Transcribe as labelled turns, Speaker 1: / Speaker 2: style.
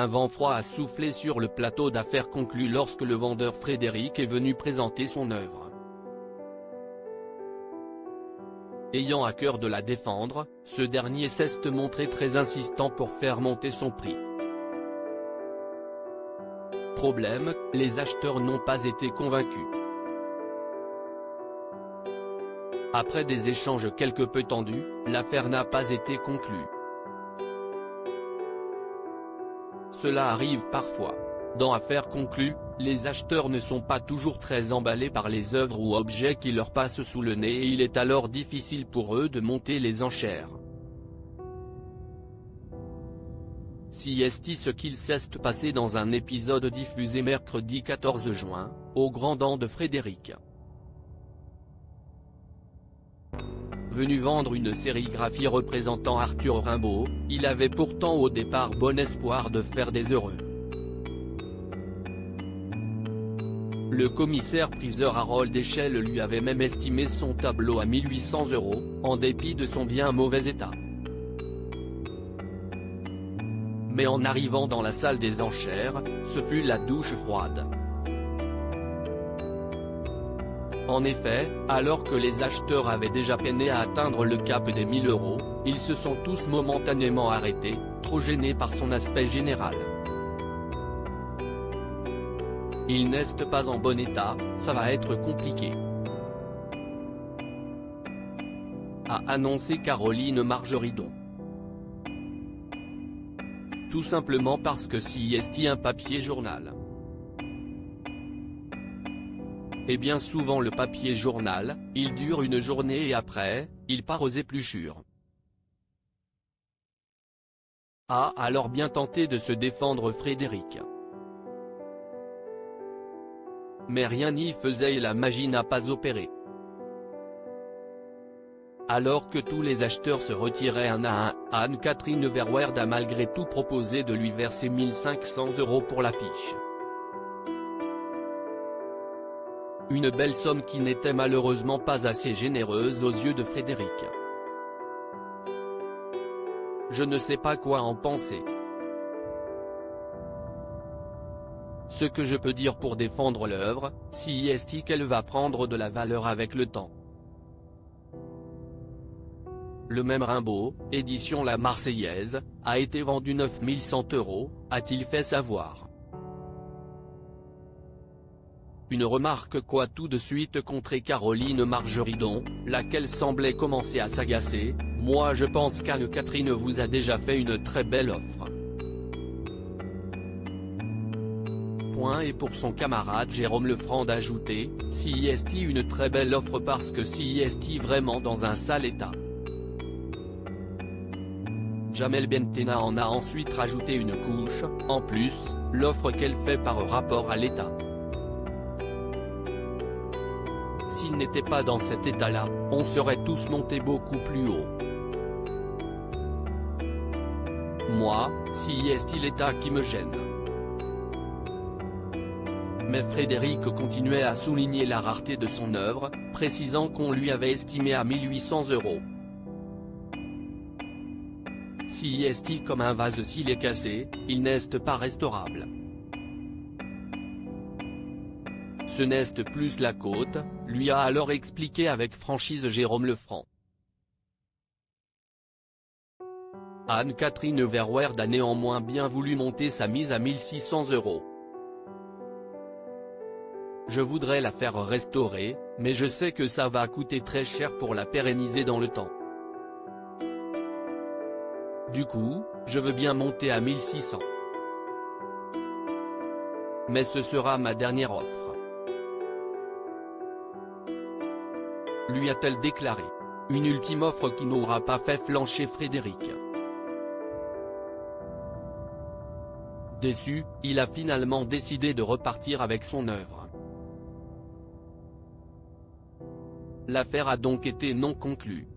Speaker 1: Un vent froid a soufflé sur le plateau d'affaires conclu lorsque le vendeur Frédéric est venu présenter son œuvre. Ayant à cœur de la défendre, ce dernier s'est montré très insistant pour faire monter son prix. Problème, les acheteurs n'ont pas été convaincus. Après des échanges quelque peu tendus, l'affaire n'a pas été conclue. Cela arrive parfois. Dans affaires conclues, les acheteurs ne sont pas toujours très emballés par les œuvres ou objets qui leur passent sous le nez et il est alors difficile pour eux de monter les enchères. Si est ce qu'il s'est passé dans un épisode diffusé mercredi 14 juin, au Grand Dent de Frédéric. Venu vendre une sérigraphie représentant Arthur Rimbaud, il avait pourtant au départ bon espoir de faire des heureux. Le commissaire-priseur Harold Échelle lui avait même estimé son tableau à 1800 €, en dépit de son bien mauvais état. Mais en arrivant dans la salle des enchères, ce fut la douche froide. En effet, alors que les acheteurs avaient déjà peiné à atteindre le cap des 1000 €, ils se sont tous momentanément arrêtés, trop gênés par son aspect général. Il n'est pas en bon état, ça va être compliqué, a annoncé Caroline Margeridon. Tout simplement parce que si est un papier journal. Et bien souvent le papier journal, il dure une journée et après, il part aux épluchures. A alors bien tenté de se défendre Frédéric. Mais rien n'y faisait et la magie n'a pas opéré. Alors que tous les acheteurs se retiraient un à un, Anne-Catherine Verweerd a malgré tout proposé de lui verser 1500 € pour l'affiche. Une belle somme qui n'était malheureusement pas assez généreuse aux yeux de Frédéric. Je ne sais pas quoi en penser. Ce que je peux dire pour défendre l'œuvre, si est qu'elle va prendre de la valeur avec le temps. Le même Rimbaud, édition La Marseillaise, a été vendu 9100 €, a-t-il fait savoir. Une remarque quoi tout de suite contrée Caroline Margeridon, laquelle semblait commencer à s'agacer, moi je pense qu'Anne-Catherine vous a déjà fait une très belle offre. Et pour son camarade Jérôme Lefranc d'ajouter, si est une très belle offre parce que si est vraiment dans un sale état. Jamel Bentena en a ensuite rajouté une couche, en plus, l'offre qu'elle fait par rapport à l'état. S'il n'était pas dans cet état-là, on serait tous montés beaucoup plus haut. Moi, si est l'état qui me gêne. Mais Frédéric continuait à souligner la rareté de son œuvre, précisant qu'on lui avait estimé à 1800 €. Si est comme un vase s'il est cassé, il n'est pas restaurable. Ce n'est plus la côte, lui a alors expliqué avec franchise Jérôme Lefranc. Anne-Catherine Verweerd a néanmoins bien voulu monter sa mise à 1600 €. Je voudrais la faire restaurer, mais je sais que ça va coûter très cher pour la pérenniser dans le temps. Du coup, je veux bien monter à 1600. Mais ce sera ma dernière offre. Lui a-t-elle déclaré. Une ultime offre qui n'aura pas fait flancher Frédéric. Déçu, il a finalement décidé de repartir avec son œuvre. L'affaire a donc été non conclue.